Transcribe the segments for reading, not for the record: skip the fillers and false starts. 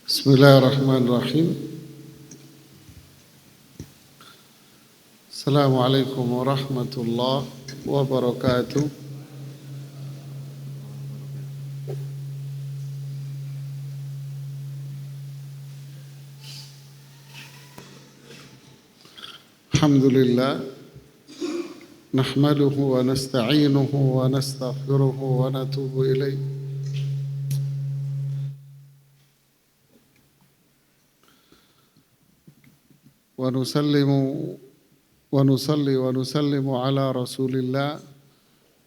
Bismillahirrahmanirrahim. Assalamualaikum warahmatullahi wabarakatuh. Alhamdulillah. Nahmaduhu wa nasta'inuhu wa nastaghfiruhu wa natubu ilaih. Wa nusalli wa nusallimu ala Rasulillah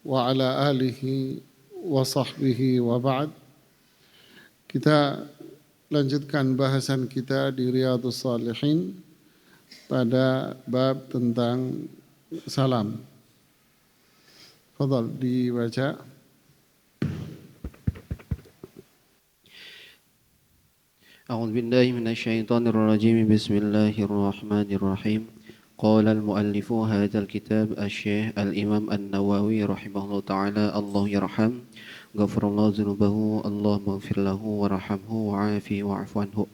wa ala alihi wa sahbihi wa ba'd. Kita lanjutkan bahasan kita di Riyadhus Shalihin pada bab tentang salam. Fadhal dibaca. أعوذ بالله من الشيطان الرجيم بسم الله الرحمن الرحيم قال المؤلف هذا الكتاب الشيخ الإمام النووي رحمه الله تعالى الله يرحم غفر الله ذنوبه اللهم اغفر له warhamhu wa'afi wa'fu anhu.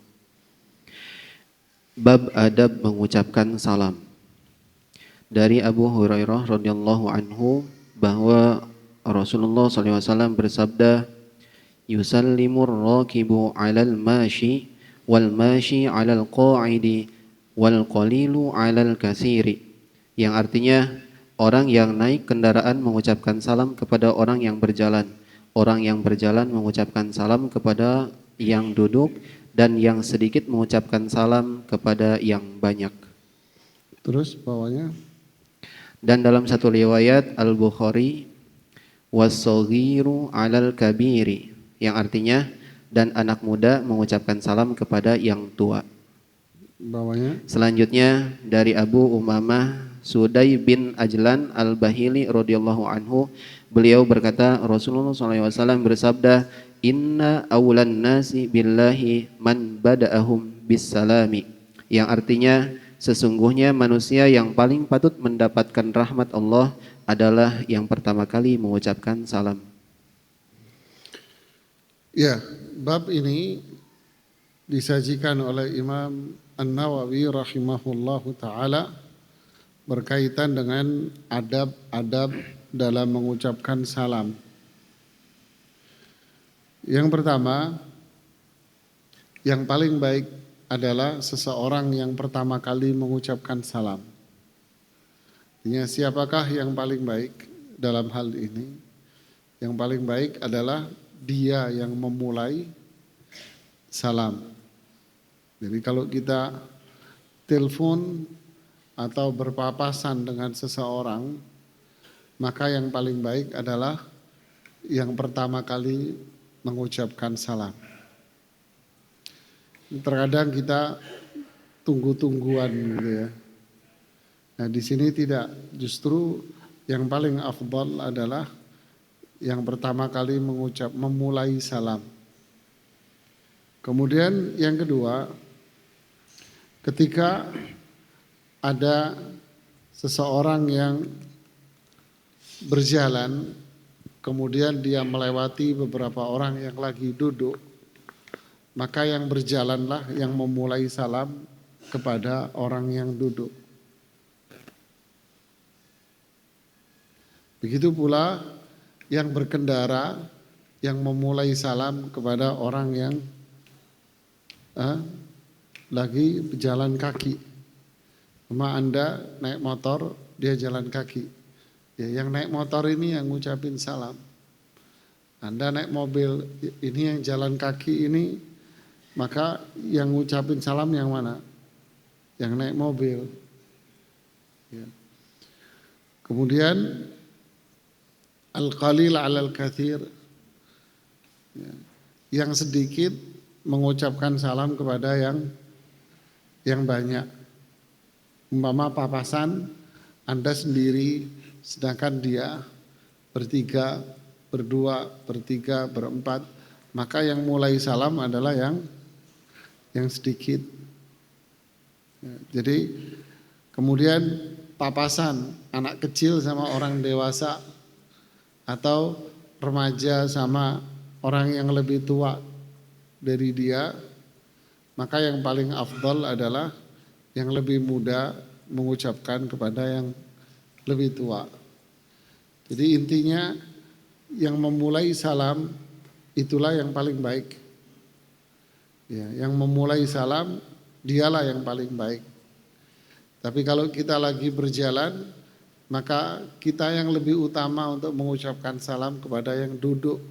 Bab adab mengucapkan salam. Dari Abu Hurairah radhiyallahu anhu bahwa Rasulullah SAW bersabda, yusallimur rakibu 'alal mashi wal mashi 'alal qa'idi wal qalilu 'alal katsiri, yang artinya orang yang naik kendaraan mengucapkan salam kepada orang yang berjalan mengucapkan salam kepada yang duduk, dan yang sedikit mengucapkan salam kepada yang banyak. Terus bawahnya. Dan dalam satu riwayat Al-Bukhari was-saghiru 'alal kabiri, yang artinya dan anak muda mengucapkan salam kepada yang tua. Bawahnya. Selanjutnya dari Abu Umamah Sudai bin Ajlan Al-Bahili radhiyallahu anhu, beliau berkata Rasulullah SAW bersabda, inna awlan nasi billahi man bada'ahum bis salami, yang artinya sesungguhnya manusia yang paling patut mendapatkan rahmat Allah adalah yang pertama kali mengucapkan salam. Ya, bab ini disajikan oleh Imam An-Nawawi rahimahullahu ta'ala berkaitan dengan adab-adab dalam mengucapkan salam. Yang pertama, yang paling baik adalah seseorang yang pertama kali mengucapkan salam. Artinya siapakah yang paling baik dalam hal ini? Yang paling baik adalah dia yang memulai salam. Jadi kalau kita telepon atau berpapasan dengan seseorang, maka yang paling baik adalah yang pertama kali mengucapkan salam. Terkadang kita tunggu-tungguan gitu ya. Nah di sini tidak, justru yang paling afdal adalah yang pertama kali memulai salam. Kemudian yang kedua, ketika ada seseorang yang berjalan, kemudian dia melewati beberapa orang yang lagi duduk, maka yang berjalanlah yang memulai salam kepada orang yang duduk. Begitu pula yang berkendara yang memulai salam kepada orang yang lagi berjalan kaki. Sama Anda naik motor, dia jalan kaki. Ya, yang naik motor ini yang ngucapin salam. Anda naik mobil, ini yang jalan kaki ini, maka yang ngucapin salam yang mana? Yang naik mobil. Ya. Kemudian al-qalil 'alal katsir. Ya. Yang sedikit mengucapkan salam kepada yang banyak. Umpama papasan, Anda sendiri, sedangkan dia bertiga, berdua, bertiga, berempat, maka yang mulai salam adalah yang sedikit. Ya, jadi kemudian papasan anak kecil sama orang dewasa atau remaja sama orang yang lebih tua dari dia, maka yang paling afdal adalah yang lebih muda mengucapkan kepada yang lebih tua. Jadi intinya yang memulai salam itulah yang paling baik. Ya, yang memulai salam dialah yang paling baik. Tapi kalau kita lagi berjalan, maka kita yang lebih utama untuk mengucapkan salam kepada yang duduk.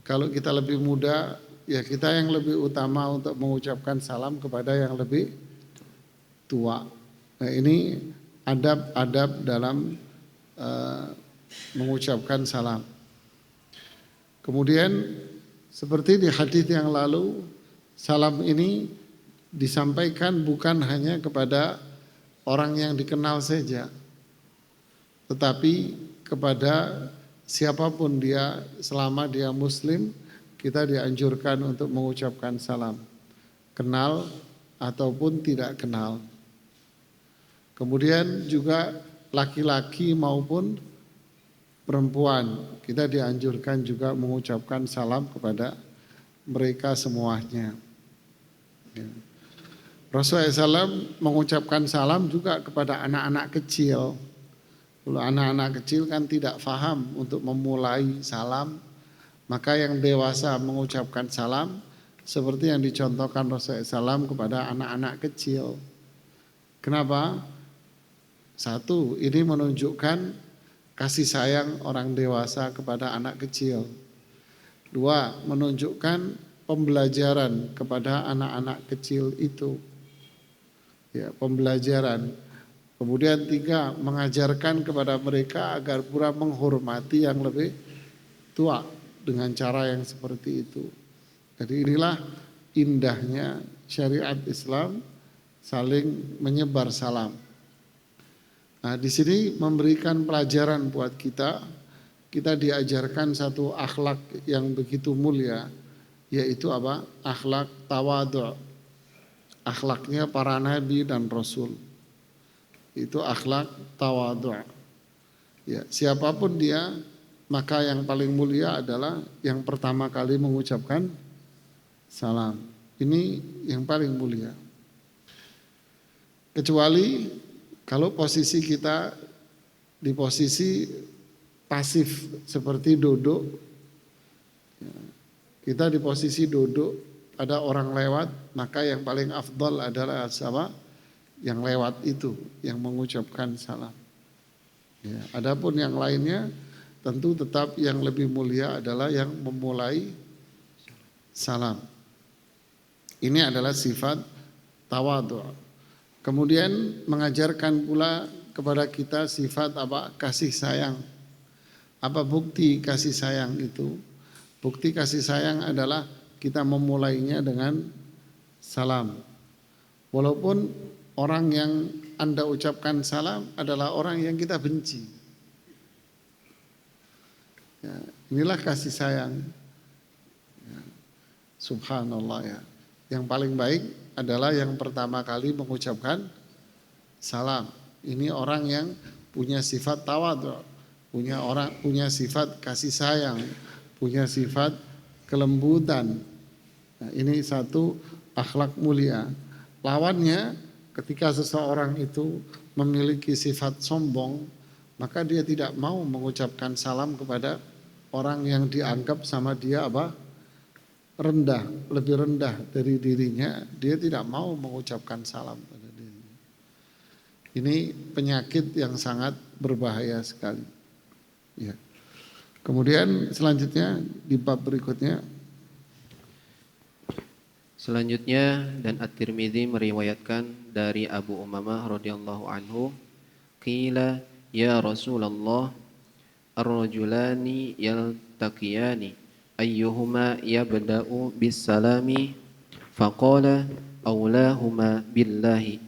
Kalau kita lebih muda, ya kita yang lebih utama untuk mengucapkan salam kepada yang lebih tua. Nah, ini adab-adab dalam mengucapkan salam. Kemudian seperti di hadis yang lalu, salam ini disampaikan bukan hanya kepada orang yang dikenal saja, tetapi kepada siapapun dia selama dia muslim, kita dianjurkan untuk mengucapkan salam, kenal ataupun tidak kenal. Kemudian juga laki-laki maupun perempuan, kita dianjurkan juga mengucapkan salam kepada mereka semuanya. Rasulullah SAW mengucapkan salam juga kepada anak-anak kecil. Kalau anak-anak kecil kan tidak faham untuk memulai salam, maka yang dewasa mengucapkan salam seperti yang dicontohkan Rasulullah SAW kepada anak-anak kecil. Kenapa? Satu, ini menunjukkan kasih sayang orang dewasa kepada anak kecil. Dua, menunjukkan pembelajaran kepada anak-anak kecil itu. Ya, pembelajaran. Kemudian tiga, mengajarkan kepada mereka agar pura menghormati yang lebih tua dengan cara yang seperti itu. Jadi inilah indahnya syariat Islam, saling menyebar salam. Nah, di sini memberikan pelajaran buat kita. Kita diajarkan satu akhlak yang begitu mulia, yaitu apa? Akhlak tawadhu. Akhlaknya para nabi dan rasul. Itu akhlak tawadhu. Ya, siapapun dia, maka yang paling mulia adalah yang pertama kali mengucapkan salam. Ini yang paling mulia. Kecuali kalau posisi kita di posisi pasif seperti duduk, kita di posisi duduk, ada orang lewat, maka yang paling afdal adalah siapa? Yang lewat itu, yang mengucapkan salam. Ya, adapun yang lainnya, tentu tetap yang lebih mulia adalah yang memulai salam. Ini adalah sifat tawadhu. Kemudian mengajarkan pula kepada kita sifat apa? Kasih sayang. Apa bukti kasih sayang itu? Bukti kasih sayang adalah kita memulainya dengan salam. Walaupun orang yang Anda ucapkan salam adalah orang yang kita benci. Ya, inilah kasih sayang. Ya, subhanallah ya. Yang paling baik adalah yang pertama kali mengucapkan salam. Ini orang yang punya sifat tawadhu, punya sifat kasih sayang, punya sifat kelembutan. Nah, ini satu akhlak mulia. Lawannya, ketika seseorang itu memiliki sifat sombong, maka dia tidak mau mengucapkan salam kepada orang yang dianggap sama dia apa? Rendah, lebih rendah dari dirinya, dia tidak mau mengucapkan salam pada dirinya. Ini penyakit yang sangat berbahaya sekali. Ya. Kemudian selanjutnya di bab berikutnya. Selanjutnya dan At-Tirmidzi meriwayatkan dari Abu Umamah radhiyallahu anhu, qila ya Rasulullah ar-rajulani yaltaqiyani ayyuhuma yabda'u bis-salami faqala awlahuma billahi.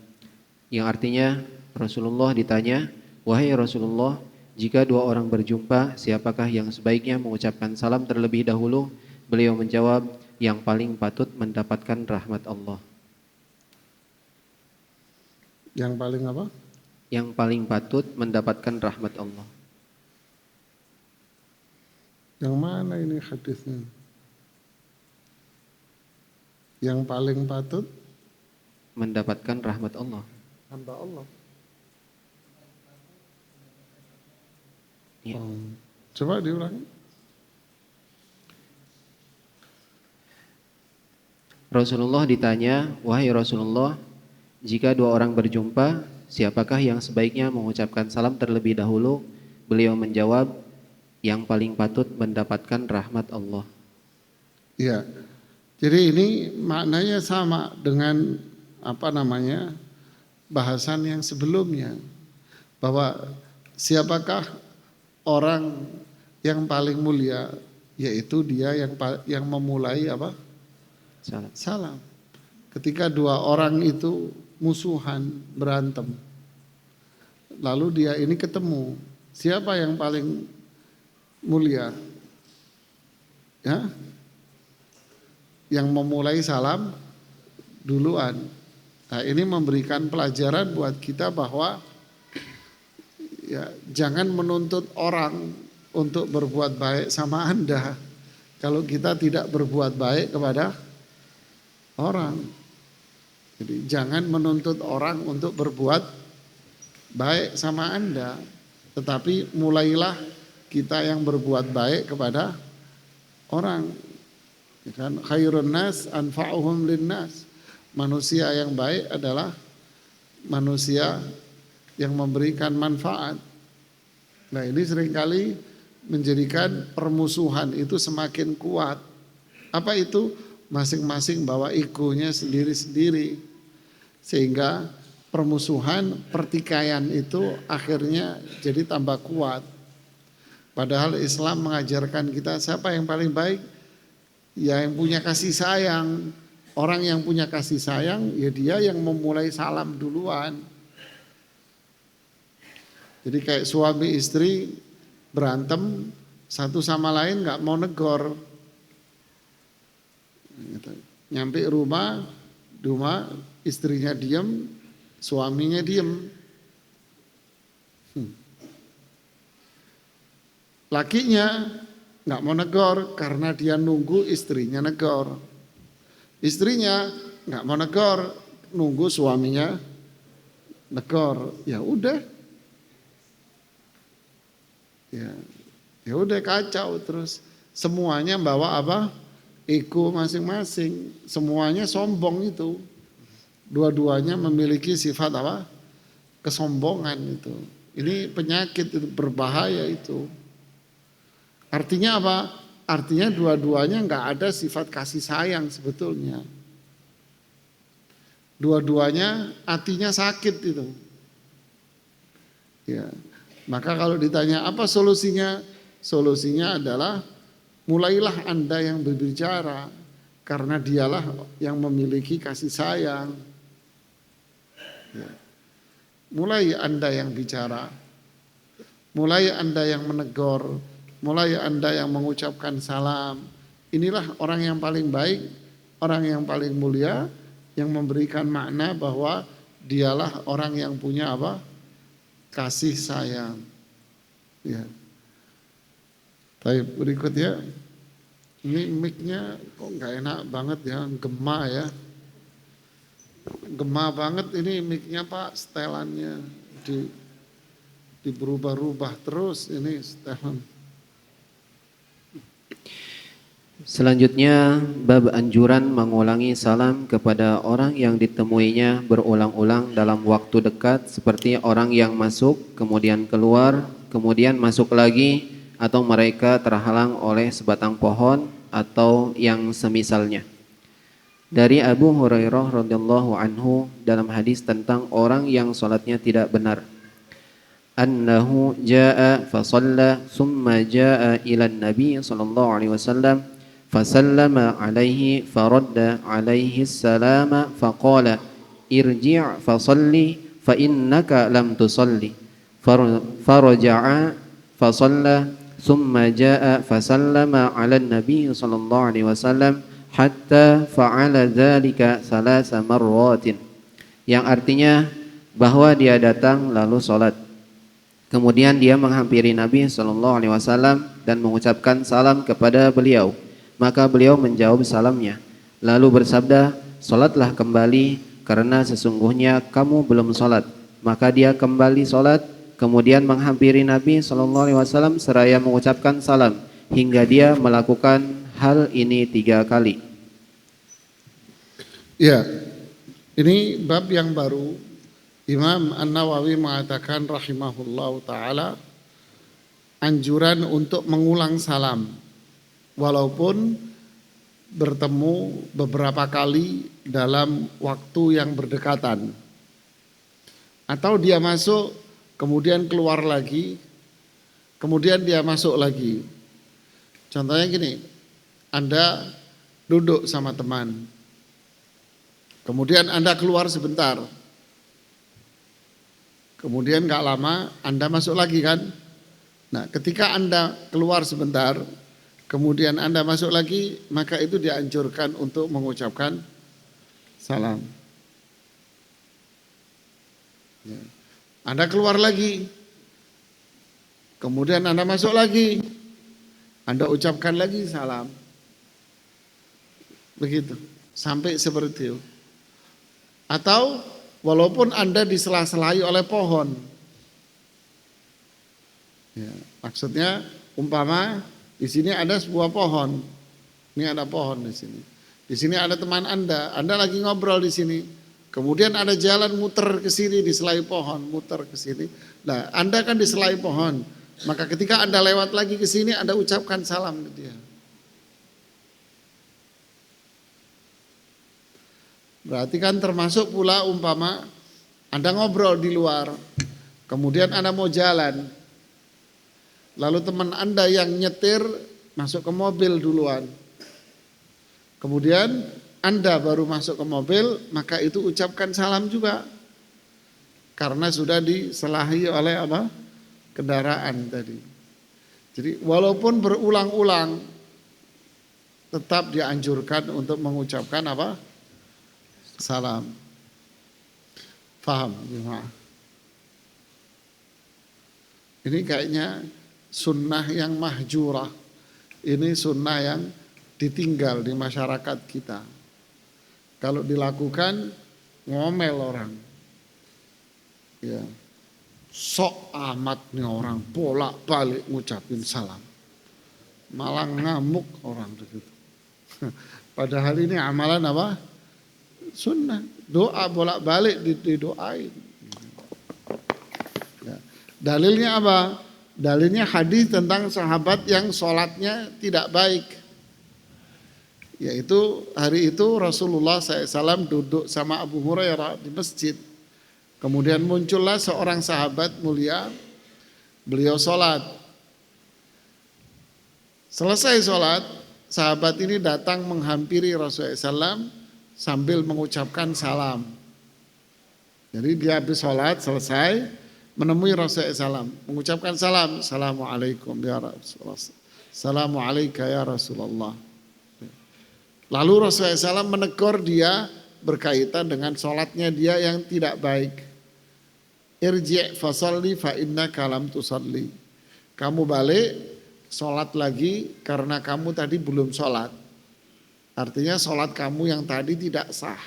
Yang artinya Rasulullah ditanya, wahai Rasulullah, jika dua orang berjumpa, siapakah yang sebaiknya mengucapkan salam terlebih dahulu? Beliau menjawab, yang paling patut mendapatkan rahmat Allah. Yang paling apa? Yang paling patut mendapatkan rahmat Allah. Yang mana ini hadisnya? Yang paling patut mendapatkan rahmat Allah. hamba Allah. Ya. Coba diulangi. Rasulullah ditanya, "Wahai Rasulullah, jika dua orang berjumpa, siapakah yang sebaiknya mengucapkan salam terlebih dahulu?" Beliau menjawab, "Yang paling patut mendapatkan rahmat Allah." Iya. Jadi ini maknanya sama dengan bahasan yang sebelumnya, bahwa siapakah orang yang paling mulia, yaitu dia yang memulai Salam. salam. Ketika dua orang itu musuhan, berantem, lalu dia ini ketemu, siapa yang paling mulia? Ya, yang memulai salam duluan. Nah, ini memberikan pelajaran buat kita bahwa ya, jangan menuntut orang untuk berbuat baik sama Anda kalau kita tidak berbuat baik kepada orang. Jadi jangan menuntut orang untuk berbuat baik sama Anda, tetapi mulailah kita yang berbuat baik kepada orang. Kan khairun nas anfa'uhum linnas. Manusia yang baik adalah manusia yang memberikan manfaat. Nah, ini seringkali menjadikan permusuhan itu semakin kuat. Apa itu? Masing-masing bawa egonya sendiri-sendiri. Sehingga permusuhan, pertikaian itu akhirnya jadi tambah kuat. Padahal Islam mengajarkan kita siapa yang paling baik? Ya, yang punya kasih sayang. Orang yang punya kasih sayang, ya dia yang memulai salam duluan. Jadi kayak suami istri berantem, satu sama lain gak mau negor. Nyampe rumah istrinya diem, suaminya diem. Lakinya gak mau negor karena dia nunggu istrinya negor. Istrinya nggak mau negor, nunggu suaminya negor. Ya udah, ya udah kacau terus. Semuanya bawa ego masing-masing. Semuanya sombong itu. Dua-duanya memiliki sifat kesombongan itu. Ini penyakit itu, berbahaya itu. Artinya apa? Artinya dua-duanya nggak ada sifat kasih sayang sebetulnya. Dua-duanya hatinya sakit itu. Ya, maka kalau ditanya apa solusinya? Solusinya adalah mulailah Anda yang berbicara, karena dialah yang memiliki kasih sayang. Ya. Mulai Anda yang bicara, mulai Anda yang menegur, mulai Anda yang mengucapkan salam. Inilah orang yang paling baik, orang yang paling mulia, yang memberikan makna bahwa dialah orang yang punya kasih sayang. Ya. Baik, berikutnya. Ini mic-nya kok nggak enak banget ya, gema ya. Gema banget ini mic-nya Pak, setelannya diberubah-ubah terus ini setelan. Selanjutnya, bab anjuran mengulangi salam kepada orang yang ditemuinya berulang-ulang dalam waktu dekat, seperti orang yang masuk, kemudian keluar, kemudian masuk lagi, atau mereka terhalang oleh sebatang pohon atau yang semisalnya. Dari Abu Hurairah radhiyallahu anhu dalam hadis tentang orang yang salatnya tidak benar, annahu jaa fa shalla thumma jaa ila an-nabi sallallahu alaihi wasallam fasallama alaihi faradda alaihi salama faqala irji' fa shalli fa innaka lam tusalli faraja'a fa shalla thumma jaa fasallama ala an-nabi sallallahu alaihi wasallam hatta fa'ala dzalika thalatha marratin, yang artinya bahwa dia datang lalu salat. Kemudian dia menghampiri Nabi SAW dan mengucapkan salam kepada beliau. Maka beliau menjawab salamnya. Lalu bersabda, "Salatlah kembali karena sesungguhnya kamu belum salat." Maka dia kembali salat, kemudian menghampiri Nabi SAW seraya mengucapkan salam hingga dia melakukan hal ini 3 kali. Ya, ini bab yang baru. Imam An-Nawawi mengatakan rahimahullahu taala anjuran untuk mengulang salam walaupun bertemu beberapa kali dalam waktu yang berdekatan. Atau dia masuk kemudian keluar lagi, kemudian dia masuk lagi. Contohnya gini, Anda duduk sama teman, kemudian Anda keluar sebentar, kemudian gak lama Anda masuk lagi kan. Nah ketika Anda keluar sebentar, kemudian Anda masuk lagi, maka itu dianjurkan untuk mengucapkan salam. Ya. Anda keluar lagi, kemudian Anda masuk lagi, Anda ucapkan lagi salam. Begitu, sampai seperti itu. Atau walaupun Anda disela-selai oleh pohon. Ya, maksudnya umpama di sini ada sebuah pohon. Ini ada pohon di sini. Di sini ada teman Anda lagi ngobrol di sini. Kemudian ada jalan muter ke sini di selai pohon, muter ke sini. Nah, Anda kan di selai pohon. Maka ketika Anda lewat lagi ke sini, Anda ucapkan salam ke dia. Berarti kan termasuk pula umpama Anda ngobrol di luar, kemudian Anda mau jalan, lalu teman Anda yang nyetir masuk ke mobil duluan, kemudian Anda baru masuk ke mobil, maka itu ucapkan salam juga, karena sudah diselahi oleh apa? Kendaraan tadi. Jadi walaupun berulang-ulang, tetap dianjurkan untuk mengucapkan apa? Salam. Faham? Ini kayaknya sunnah yang mahjurah. Ini sunnah yang ditinggal di masyarakat kita. Kalau dilakukan ngomel orang. Ya. Sok amat nih orang bolak-balik ngucapin salam. Malah ngamuk orang begitu. Padahal ini amalan apa? Sunnah. Doa bolak-balik didoain. Ya. Dalilnya apa? Dalilnya hadis tentang sahabat yang sholatnya tidak baik. Yaitu hari itu Rasulullah SAW duduk sama Abu Hurairah di masjid. Kemudian muncullah seorang sahabat mulia, beliau sholat. Selesai sholat, sahabat ini datang menghampiri Rasulullah SAW sambil mengucapkan salam. Jadi dia habis sholat selesai, menemui Rasulullah SAW, mengucapkan salam, Assalamualaikum ya Rasulullah, Assalamualaikum ya Rasulullah. Lalu Rasulullah SAW menegur dia berkaitan dengan sholatnya dia yang tidak baik. Irji' fasalli fa innaka lam tusalli. Kamu balik, sholat lagi karena kamu tadi belum sholat. Artinya sholat kamu yang tadi tidak sah.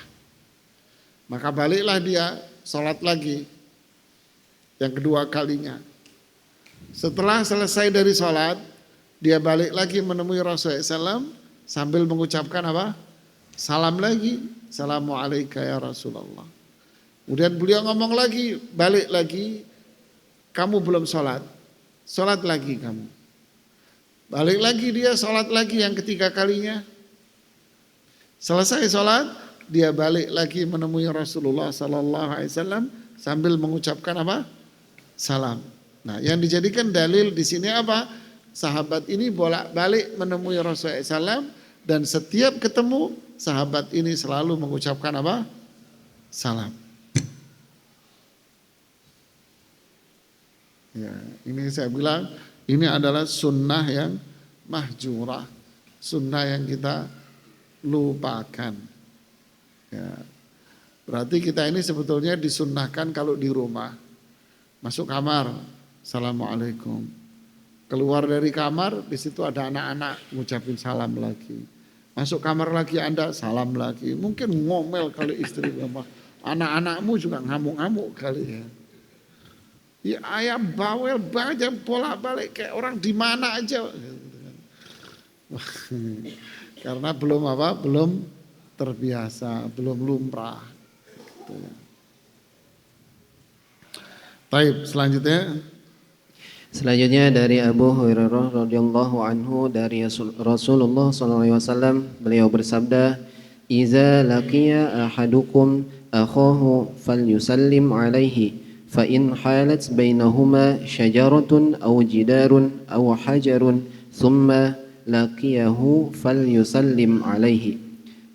Maka baliklah dia, sholat lagi. Yang kedua kalinya. Setelah selesai dari sholat, dia balik lagi menemui Rasulullah SAW sambil mengucapkan apa? Salam lagi. Assalamualaikum ya Rasulullah. Kemudian beliau ngomong lagi, balik lagi, kamu belum sholat. Sholat lagi kamu. Balik lagi dia, sholat lagi yang ketiga kalinya. Selesai sholat, dia balik lagi menemui Rasulullah SAW sambil mengucapkan apa? Salam. Nah, yang dijadikan dalil di sini apa? Sahabat ini bolak-balik menemui Rasulullah SAW dan setiap ketemu sahabat ini selalu mengucapkan apa? Salam. Ya, ini saya bilang ini adalah sunnah yang mahjurah, sunnah yang kita lupakan. Ya, berarti kita ini sebetulnya disunnahkan kalau di rumah, masuk kamar, Assalamualaikum. Keluar dari kamar, di situ ada anak-anak ngucapin salam lagi. Masuk kamar lagi Anda, salam lagi. Mungkin ngomel kali istri Bapak. Anak-anakmu juga ngamuk-ngamuk kali ya. Ya ayam bawel banget, bolak-balik kayak orang di mana aja. Karena belum apa? Belum terbiasa, belum lumrah. Gitu ya. Baik, Selanjutnya dari Abu Hurairah radhiyallahu anhu dari Rasulullah sallallahu alaihi wasallam, beliau bersabda, "Idza laqiya ahadukum akhahu falyusallim alaihi, fa in halat bainahuma syajaratun aw jidarun aw hajarun, thumma laqiyahu falyusallim alaihi."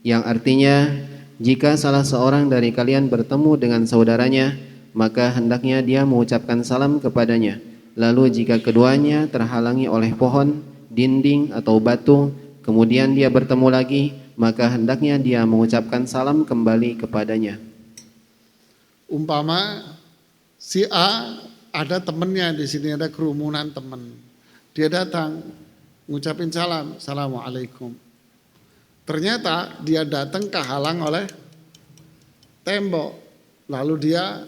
Yang artinya, jika salah seorang dari kalian bertemu dengan saudaranya, maka hendaknya dia mengucapkan salam kepadanya. Lalu jika keduanya terhalangi oleh pohon, dinding atau batu, kemudian dia bertemu lagi, maka hendaknya dia mengucapkan salam kembali kepadanya. Umpama si A ada temennya di sini, ada kerumunan teman. Dia datang ngucapin salam, assalamualaikum. Ternyata dia datang kehalang oleh tembok. Lalu dia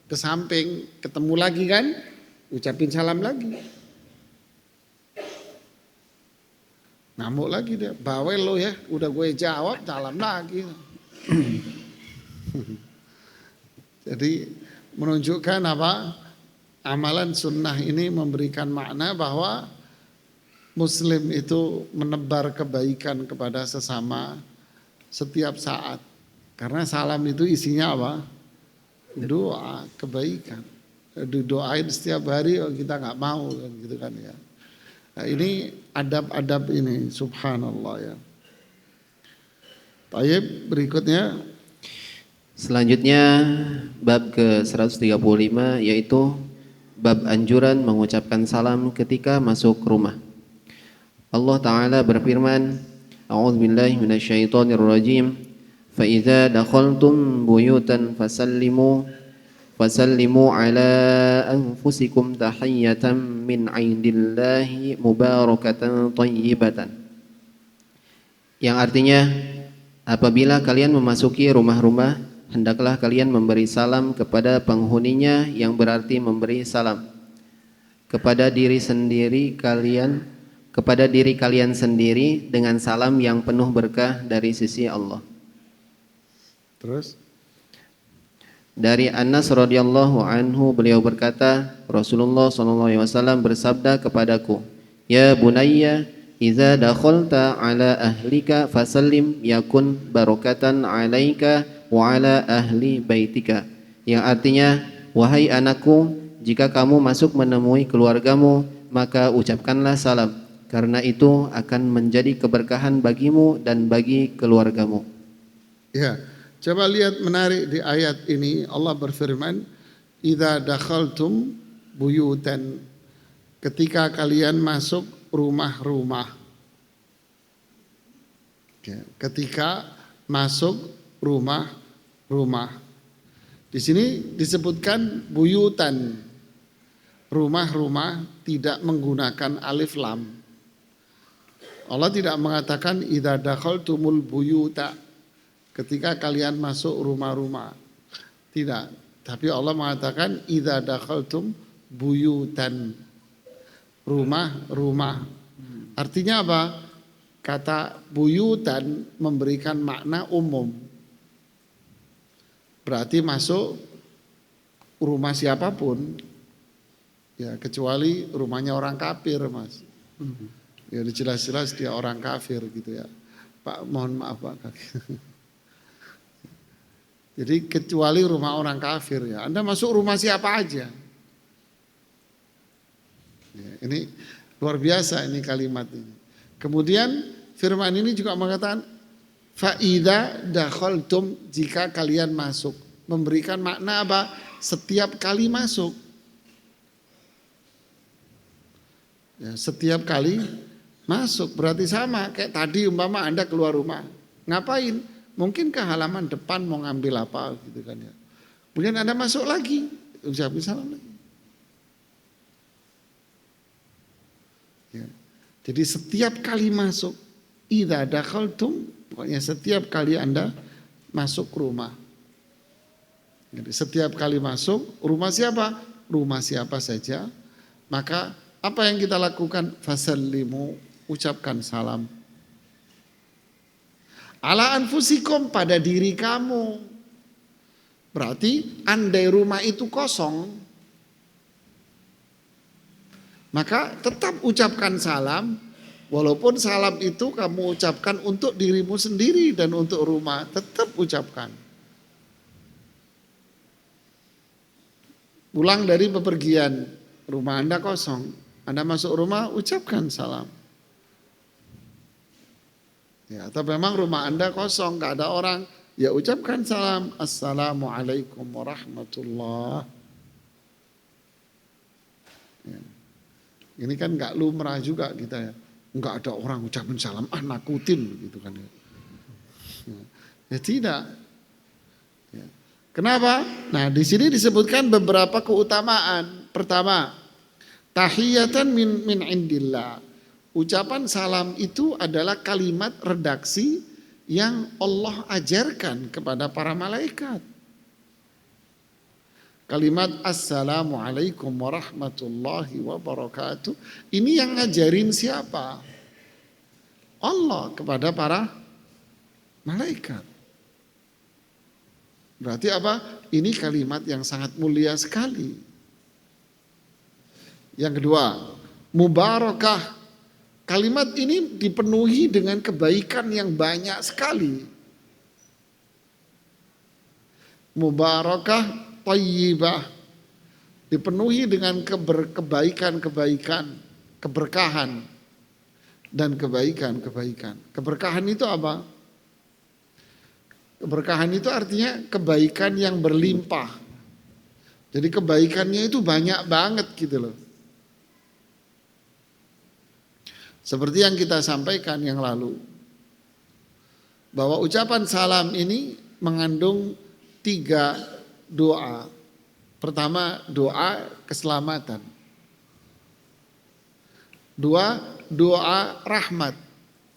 ke samping, ketemu lagi kan, ucapin salam lagi. Ngamuk lagi dia, bawel lo ya, udah gue jawab, salam lagi. Jadi menunjukkan apa? Amalan sunnah ini memberikan makna bahwa Muslim itu menebar kebaikan kepada sesama setiap saat. Karena salam itu isinya apa? Doa, kebaikan. Didoain setiap hari, oh kita nggak mau kan gitu kan ya. Nah, ini adab-adab ini, subhanallah ya. Baik, berikutnya. Selanjutnya bab ke-135 yaitu bab anjuran mengucapkan salam ketika masuk rumah. Allah Ta'ala berfirman, A'udzubillahi minasyaitonirrajim, fa idza dakhaltum buyutan fasallimu ala anfusikum tahiyyatan min 'indillahi mubarakatan thayyibatan. Yang artinya, apabila kalian memasuki rumah-rumah, hendaklah kalian memberi salam kepada penghuninya, yang berarti memberi salam kepada diri kalian sendiri dengan salam yang penuh berkah dari sisi Allah. Terus dari Anas radhiyallahu anhu, beliau berkata, Rasulullah sallallahu alaihi wasallam bersabda kepadaku, "Ya bunayya, idza dakhalta ala ahlika fasallim yakun barakatan 'alaika wa 'ala ahli baitika." Yang artinya, wahai anakku, jika kamu masuk menemui keluargamu, maka ucapkanlah salam, karena itu akan menjadi keberkahan bagimu dan bagi keluargamu. ya, coba lihat menarik di ayat ini, Allah berfirman, idza dakhaltum buyutan, ketika kalian masuk rumah-rumah. Ketika masuk rumah-rumah. Di sini disebutkan buyutan, rumah-rumah, tidak menggunakan alif lam. Allah tidak mengatakan idza dakhaltumul buyuta, ketika kalian masuk rumah-rumah. Tidak, tapi Allah mengatakan idza dakhaltum buyutan, rumah-rumah. Artinya apa? Kata buyutan memberikan makna umum. Berarti masuk rumah siapapun, ya kecuali rumahnya orang kafir, Mas. Ya jelas-jelas dia orang kafir gitu ya. Pak, mohon maaf Pak kaki. Jadi kecuali rumah orang kafir ya. Anda masuk rumah siapa aja. Ya, ini luar biasa ini kalimat ini. Kemudian firman ini juga mengatakan faida dakhaltum, jika kalian masuk, memberikan makna apa? Setiap kali masuk. Ya, setiap kali masuk berarti sama kayak tadi umpama Anda keluar rumah. Ngapain? Mungkin ke halaman depan mau ngambil apa gitu kan ya. Kemudian Anda masuk lagi, ucapin salam lagi. Ya. Jadi setiap kali masuk idza dakhaltum, pokoknya setiap kali Anda masuk rumah. Jadi setiap kali masuk rumah siapa? Rumah siapa saja, maka apa yang kita lakukan? Fasallimu, ucapkan salam. Ala anfusikum, pada diri kamu. Berarti andai rumah itu kosong, maka tetap ucapkan salam. Walaupun salam itu kamu ucapkan untuk dirimu sendiri dan untuk rumah, tetap ucapkan. Pulang dari bepergian, rumah Anda kosong, Anda masuk rumah, ucapkan salam. Ya, atau memang rumah Anda kosong, gak ada orang, ya ucapkan salam. Assalamualaikum warahmatullah. Ya. Ini kan gak lumrah juga kita ya. Enggak ada orang ucapin salam, nakutin gitu kan ya. Ya tidak. Ya. Kenapa? Nah, di sini disebutkan beberapa keutamaan. Pertama, tahiyatan min indillah. Ucapan salam itu adalah kalimat redaksi yang Allah ajarkan kepada para malaikat. Kalimat assalamualaikum warahmatullahi wabarakatuh. Ini yang ngajarin siapa? Allah kepada para malaikat. Berarti apa? Ini kalimat yang sangat mulia sekali. Yang kedua, mubarakah. Kalimat ini dipenuhi dengan kebaikan yang banyak sekali. Mubarakah thayyibah. Dipenuhi dengan kebaikan-kebaikan, keberkahan dan kebaikan-kebaikan. Keberkahan itu apa? Keberkahan itu artinya kebaikan yang berlimpah. Jadi kebaikannya itu banyak banget gitu loh. Seperti yang kita sampaikan yang lalu, bahwa ucapan salam ini mengandung 3 doa. Pertama, doa keselamatan. 2, doa rahmat,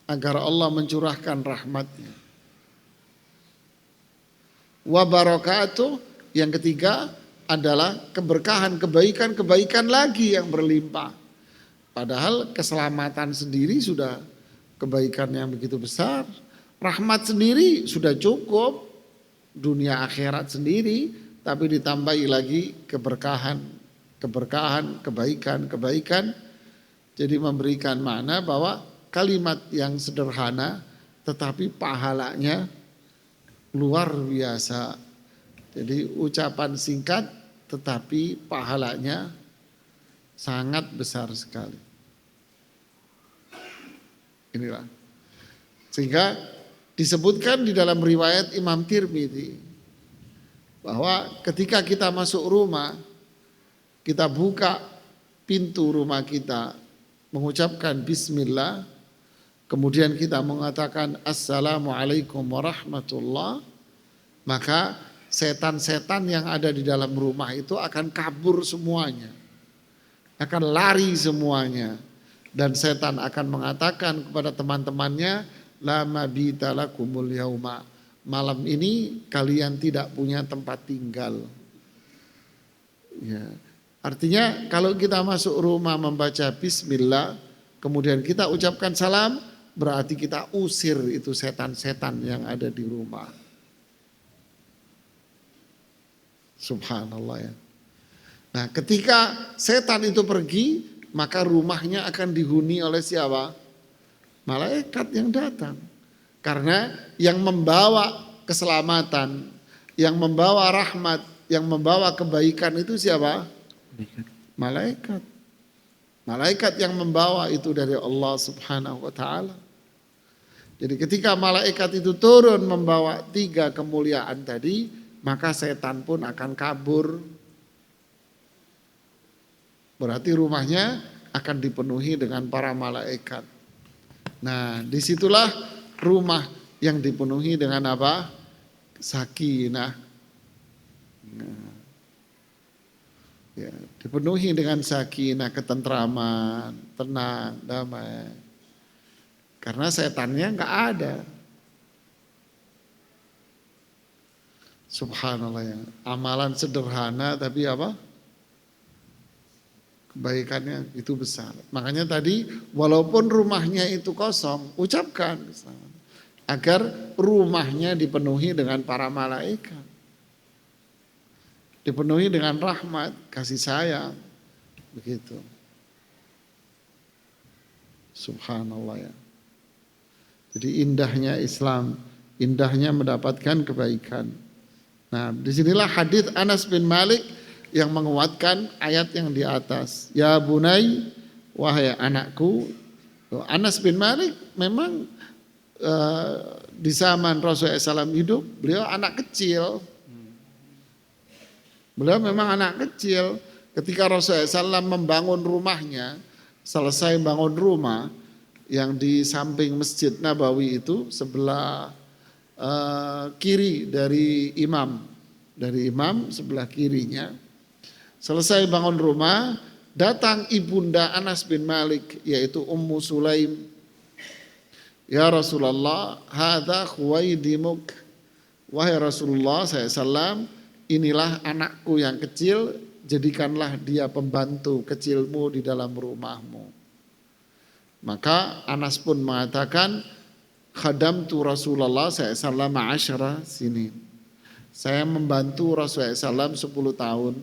agar Allah mencurahkan rahmatnya. Wa barakatuh, yang ketiga adalah keberkahan, kebaikan lagi yang berlimpah. Padahal keselamatan sendiri sudah kebaikan yang begitu besar. Rahmat sendiri sudah cukup, dunia akhirat sendiri, tapi ditambahi lagi keberkahan, kebaikan. Jadi memberikan makna bahwa kalimat yang sederhana tetapi pahalanya luar biasa. Jadi ucapan singkat tetapi pahalanya sangat besar sekali. Inilah. Sehingga disebutkan di dalam riwayat Imam Tirmidzi bahwa ketika kita masuk rumah, kita buka pintu rumah kita, mengucapkan bismillah, kemudian kita mengatakan assalamualaikum warahmatullah, maka setan-setan yang ada di dalam rumah itu akan kabur semuanya, akan lari semuanya. Dan setan akan mengatakan kepada teman-temannya, la mabita lakumul yauma, malam ini kalian tidak punya tempat tinggal. Ya. Artinya kalau kita masuk rumah membaca bismillah, kemudian kita ucapkan salam, berarti kita usir itu setan-setan yang ada di rumah. Subhanallah ya. Nah, ketika setan itu pergi, maka rumahnya akan dihuni oleh siapa? Malaikat yang datang. Karena yang membawa keselamatan, yang membawa rahmat, yang membawa kebaikan itu siapa? Malaikat. Malaikat yang membawa itu dari Allah Subhanahu wa taala. Jadi ketika malaikat itu turun membawa 3 kemuliaan tadi, maka setan pun akan kabur. Berarti rumahnya akan dipenuhi dengan para malaikat. Nah, disitulah rumah yang dipenuhi dengan apa? Sakinah. Nah, ya, dipenuhi dengan sakinah, ketentraman, tenang, damai. Karena setannya nggak ada. Subhanallah ya. Amalan sederhana tapi apa? Kebaikannya itu besar. Makanya tadi walaupun rumahnya itu kosong, ucapkan agar rumahnya dipenuhi dengan para malaikat. Dipenuhi dengan rahmat, kasih sayang. Begitu. Subhanallah ya. Jadi indahnya Islam, indahnya mendapatkan kebaikan. Nah, disinilah hadis Anas bin Malik yang menguatkan ayat yang di atas. Ya bunai, wahai anakku. Anas bin Malik memang di zaman Rasulullah SAW hidup, beliau anak kecil. Beliau memang anak kecil. Ketika Rasulullah SAW membangun rumahnya, selesai bangun rumah yang di samping Masjid Nabawi itu sebelah kiri dari imam sebelah kirinya. Selesai bangun rumah, datang ibunda Anas bin Malik yaitu Ummu Sulaim. Ya Rasulullah, hadza khuwaidimuk. Wahai Rasulullah SAW, inilah anakku yang kecil, jadikanlah dia pembantu kecilmu di dalam rumahmu. Maka Anas pun mengatakan, khadamtu Rasulullah SAW ma'asyara sinin. Saya membantu Rasulullah SAW 10 tahun.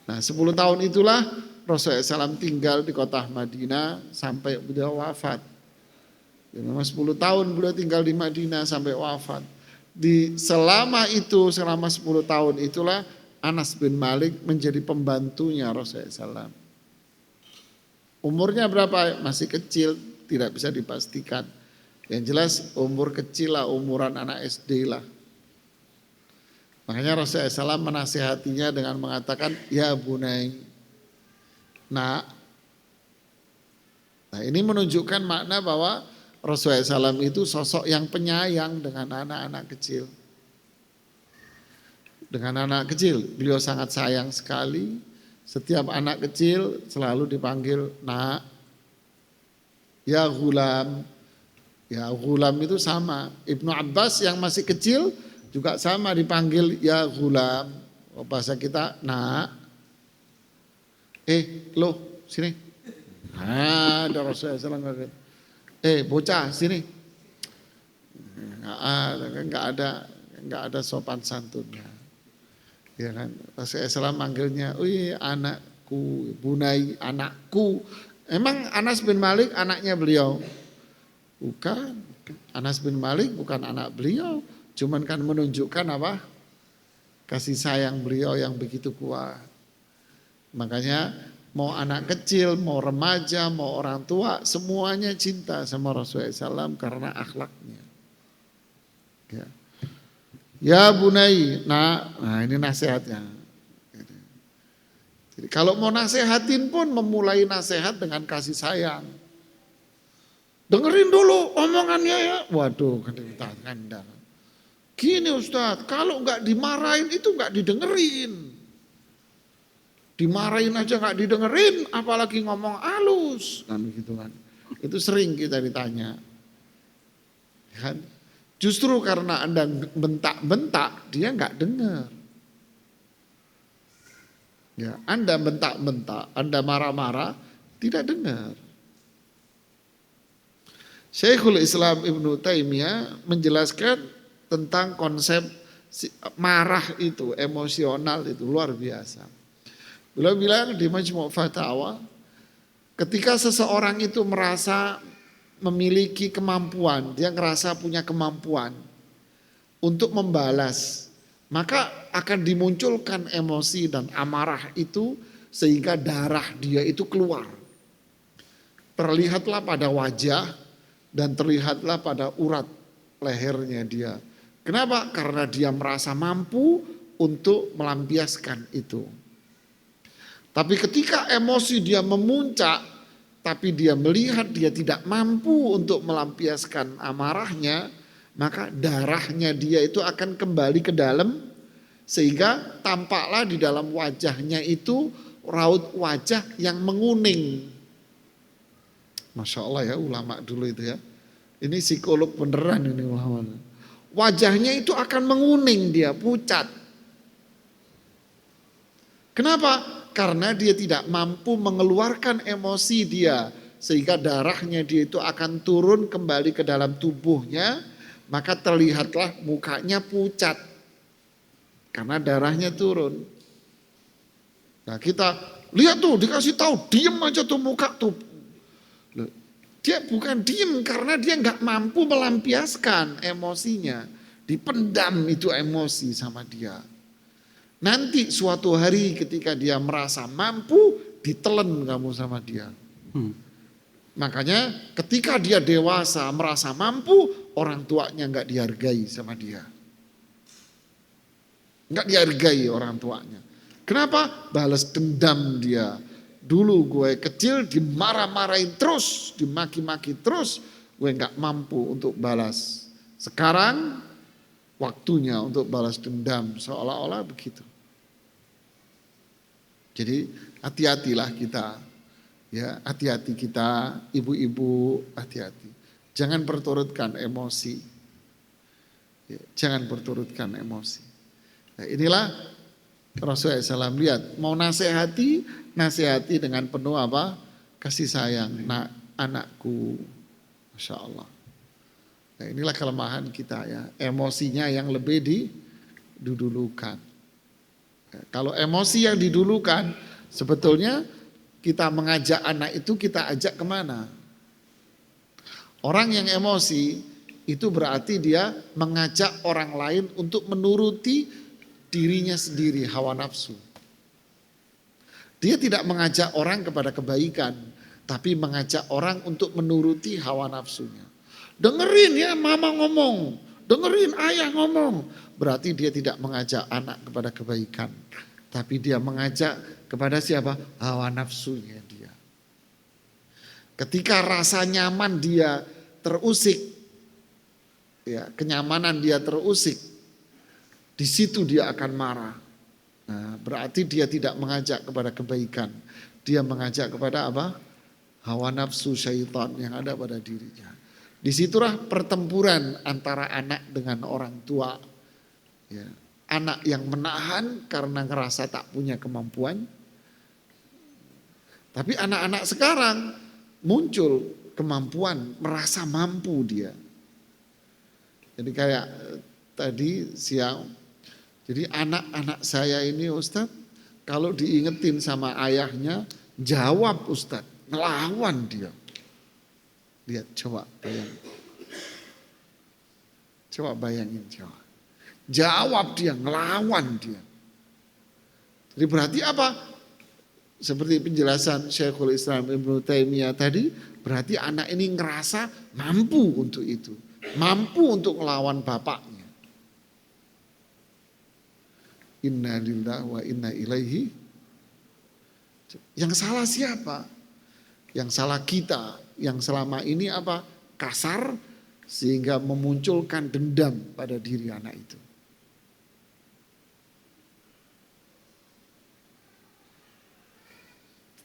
Nah 10 tahun itulah Rasulullah SAW tinggal di kota Madinah sampai beliau wafat. Ya, memang 10 tahun beliau tinggal di Madinah sampai wafat. Selama 10 tahun itulah Anas bin Malik menjadi pembantunya Rasulullah SAW. Umurnya berapa? Masih kecil, tidak bisa dipastikan. Yang jelas umur kecil lah, umuran anak SD lah. Makanya Rasulullah SAW menasihatinya dengan mengatakan, ya bunai. Nah ini menunjukkan makna bahwa Rasulullah SAW itu sosok yang penyayang dengan anak-anak kecil. Dengan anak kecil, beliau sangat sayang sekali. Setiap anak kecil selalu dipanggil nak, ya ghulam. Ya ghulam itu sama. Ibnu Abbas yang masih kecil juga sama dipanggil ya ghulam. Bahasa kita nak. Loh sini. Ada Rasulullah SAW. Bocah sini. Enggak ada sopan santunnya. Ya kan, Rasulullah manggilnya, anakku, bunai, anakku. Emang Anas bin Malik anaknya beliau? Bukan, Anas bin Malik bukan anak beliau. Cuman kan menunjukkan apa? Kasih sayang beliau yang begitu kuat. Makanya mau anak kecil, mau remaja, mau orang tua, semuanya cinta sama Rasulullah SAW karena akhlaknya. Ya. Ya bunai, nah ini nasihatnya. Jadi kalau mau nasihatin pun memulai nasihat dengan kasih sayang. Dengerin dulu omongannya ya. Waduh, kandang. Gini Ustadz, kalau nggak dimarahin itu nggak didengerin. Dimarahin aja nggak didengerin, apalagi ngomong halus, kan begitu kan. Itu sering kita ditanya. Kan? Justru karena Anda bentak-bentak, dia nggak dengar. Ya, Anda bentak-bentak, Anda marah-marah, tidak dengar. Syekhul Islam Ibnu Taimiyah menjelaskan tentang konsep marah itu, emosional itu luar biasa. Beliau bilang di Majmu' Fatawa, ketika seseorang itu merasa memiliki kemampuan, dia ngerasa punya kemampuan untuk membalas, maka akan dimunculkan emosi dan amarah itu sehingga darah dia itu keluar. Terlihatlah pada wajah dan terlihatlah pada urat lehernya dia. Kenapa? Karena dia merasa mampu untuk melampiaskan itu. Tapi ketika emosi dia memuncak, tapi dia melihat dia tidak mampu untuk melampiaskan amarahnya, maka darahnya dia itu akan kembali ke dalam, sehingga tampaklah di dalam wajahnya itu raut wajah yang menguning. Masya Allah ya ulama dulu itu ya. Ini psikolog beneran ini Muhammad. Wajahnya itu akan menguning dia, pucat. Kenapa? Karena dia tidak mampu mengeluarkan emosi dia. Sehingga darahnya dia itu akan turun kembali ke dalam tubuhnya. Maka terlihatlah mukanya pucat. Karena darahnya turun. Nah kita lihat tuh dikasih tahu, diem aja tuh muka tuh. Dia bukan diem karena dia nggak mampu melampiaskan emosinya. Dipendam itu emosi sama dia. Nanti suatu hari ketika dia merasa mampu, ditelen kamu sama dia. Makanya ketika dia dewasa merasa mampu, orang tuanya nggak dihargai sama dia. Nggak dihargai orang tuanya. Kenapa? Balas dendam dia. Dulu gue kecil dimarah-marahin terus, dimaki-maki terus, gue nggak mampu untuk balas. Sekarang waktunya untuk balas dendam, seolah-olah begitu. Jadi hati-hatilah kita, ya hati-hati kita, ibu-ibu hati-hati. Jangan berturutkan emosi, ya, jangan berturutkan emosi. Nah, inilah Rasulullah SAW lihat, mau nasihati dengan penuh apa? Kasih sayang, nak anakku, Masya Allah. Nah, inilah kelemahan kita ya, emosinya yang lebih didulukan. Ya, kalau emosi yang didulukan, sebetulnya kita mengajak anak itu kita ajak kemana? Orang yang emosi itu berarti dia mengajak orang lain untuk menuruti dirinya sendiri, hawa nafsu. Dia tidak mengajak orang kepada kebaikan, tapi mengajak orang untuk menuruti hawa nafsunya. Dengerin ya mama ngomong, dengerin ayah ngomong. Berarti dia tidak mengajak anak kepada kebaikan, tapi dia mengajak kepada siapa? Hawa nafsunya dia. Ketika rasa nyaman dia terusik, ya kenyamanan dia terusik, di situ dia akan marah. Nah, berarti dia tidak mengajak kepada kebaikan. Dia mengajak kepada apa? Hawa nafsu syaitan yang ada pada dirinya. Disitulah pertempuran antara anak dengan orang tua. Ya. Anak yang menahan karena ngerasa tak punya kemampuan. Tapi anak-anak sekarang muncul kemampuan, merasa mampu dia. Jadi kayak tadi siang, jadi anak-anak saya ini Ustadz, kalau diingetin sama ayahnya, jawab Ustadz, ngelawan dia. Lihat coba bayangin. Coba bayangin coba. Jawab dia, ngelawan dia. Jadi berarti apa? Seperti penjelasan Syekhul Islam Ibnu Taimiyah tadi, berarti anak ini ngerasa mampu untuk itu. Mampu untuk ngelawan bapaknya. Inna lillahi wa inna ilaihi. Yang salah siapa? Yang salah kita. Yang selama ini apa? Kasar sehingga memunculkan dendam pada diri anak itu.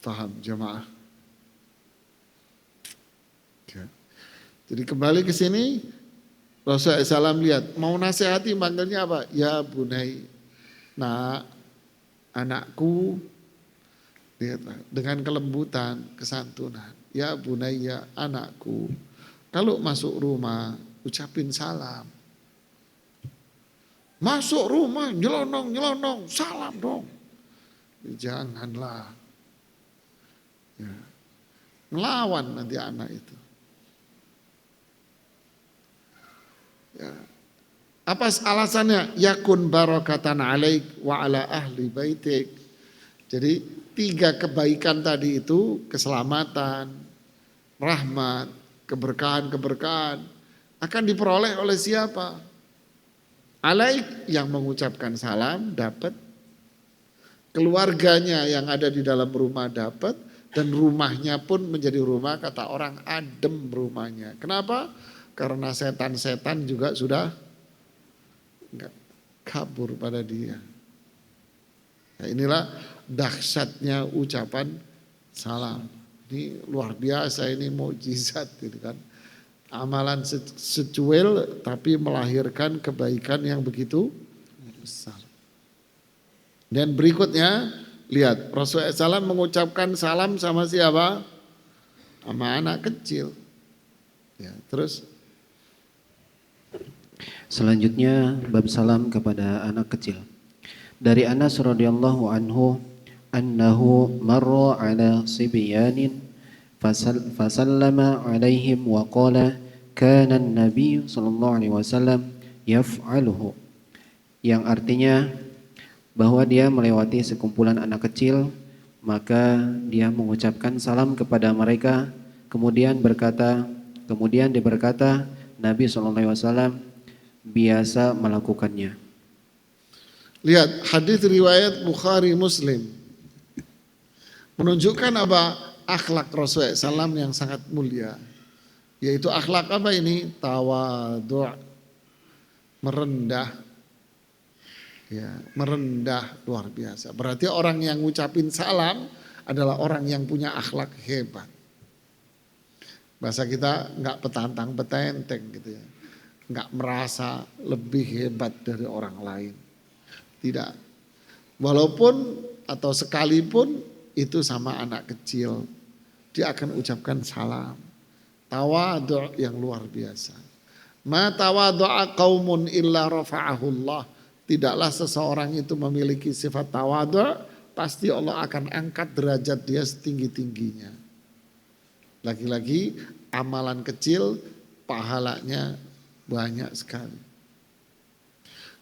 Paham jemaah? Ya. Jadi kembali ke sini, Rasulullah SAW lihat, mau nasihati manggilnya apa? Ya bunai. Nah, anakku, lihatlah dengan kelembutan, kesantunan. Ya bunayya, anakku. Kalau masuk rumah, ucapin salam. Masuk rumah, nyelonong, salam dong. Janganlah. Ya. Ngelawan nanti anak itu. Ya. Apa alasannya? Yakun barakatan alaik wa ala ahli baitik. Jadi 3 kebaikan tadi itu, keselamatan, rahmat, keberkahan akan diperoleh oleh siapa? Alaik yang mengucapkan salam dapat, keluarganya yang ada di dalam rumah dapat, dan rumahnya pun menjadi rumah kata orang adem rumahnya. Kenapa? Karena setan-setan juga sudah kabur pada dia. Nah, inilah dahsyatnya ucapan salam. Ini luar biasa, ini mukjizat gitu kan. Amalan secuil tapi melahirkan kebaikan yang begitu besar. Dan berikutnya, lihat Rasulullah SAW mengucapkan salam sama siapa? Sama anak kecil. Ya, terus Selanjutnya bab salam kepada anak kecil. Dari Anas radhiyallahu anhu annahu marra ala sibyanin fasallama alaihim wa qala kana an-nabiy sallallahu alaihi wasallam yaf'aluhu, yang artinya bahwa dia melewati sekumpulan anak kecil, maka dia mengucapkan salam kepada mereka, kemudian dia berkata, Nabi SAW biasa melakukannya. lihat hadis riwayat Bukhari Muslim menunjukkan apa? Akhlak Rasulullah SAW yang sangat mulia. Yaitu akhlak apa ini? Tawadhu', merendah. Ya, merendah luar biasa. Berarti orang yang ngucapin salam adalah orang yang punya akhlak hebat. Bahasa kita nggak petantang petenteng gitu ya. Nggak merasa lebih hebat dari orang lain. Tidak. Walaupun atau sekalipun itu sama anak kecil, dia akan ucapkan salam. Tawadhu' yang luar biasa. Ma tawadhu'a qaumun illa rafa'ahullah. Tidaklah seseorang itu memiliki sifat tawadhu', pasti Allah akan angkat derajat dia setinggi-tingginya. Lagi-lagi amalan kecil pahalanya banyak sekali.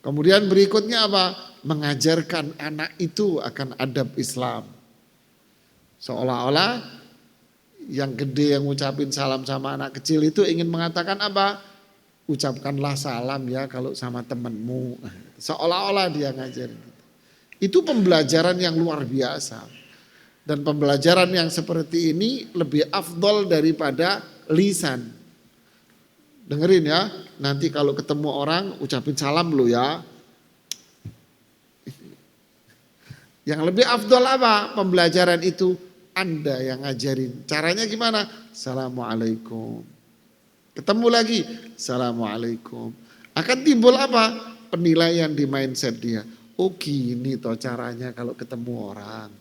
Kemudian berikutnya apa? Mengajarkan anak itu akan adab Islam. Seolah-olah yang gede yang ngucapin salam sama anak kecil itu ingin mengatakan apa? Ucapkanlah salam ya kalau sama temanmu. Seolah-olah dia ngajarin. Itu pembelajaran yang luar biasa. Dan pembelajaran yang seperti ini lebih afdol daripada lisan. Dengerin ya, nanti kalau ketemu orang ucapin salam lu ya. Yang lebih afdol apa? Pembelajaran itu Anda yang ngajarin. Caranya gimana? Assalamualaikum. Ketemu lagi, Assalamualaikum. Akan timbul apa? Penilaian di mindset dia. Oh gini toh caranya kalau ketemu orang.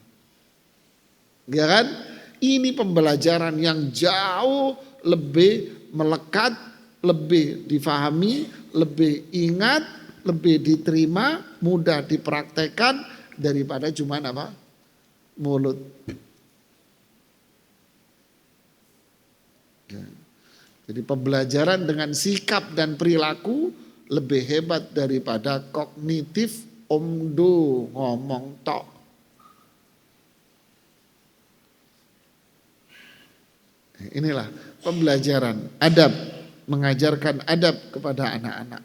Ya kan? Ini pembelajaran yang jauh lebih melekat, lebih difahami, lebih ingat, lebih diterima, mudah dipraktekkan daripada cuma apa? Mulut. Ya. Jadi pembelajaran dengan sikap dan perilaku lebih hebat daripada kognitif omdo ngomong tok. Inilah pembelajaran adab, mengajarkan adab kepada anak-anak.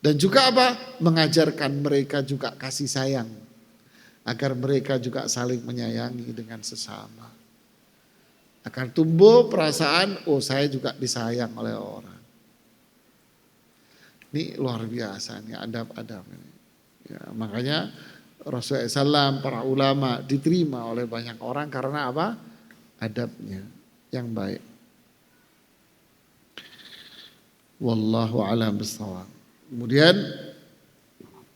Dan juga apa? Mengajarkan mereka juga kasih sayang. Agar mereka juga saling menyayangi dengan sesama. Akan tumbuh perasaan, oh saya juga disayang oleh orang. Ini luar biasa, ini adab-adab ini. Ya, makanya Rasulullah SAW, para ulama diterima oleh banyak orang karena apa? Adabnya yang baik. Wallahu a'lam bishawab. Kemudian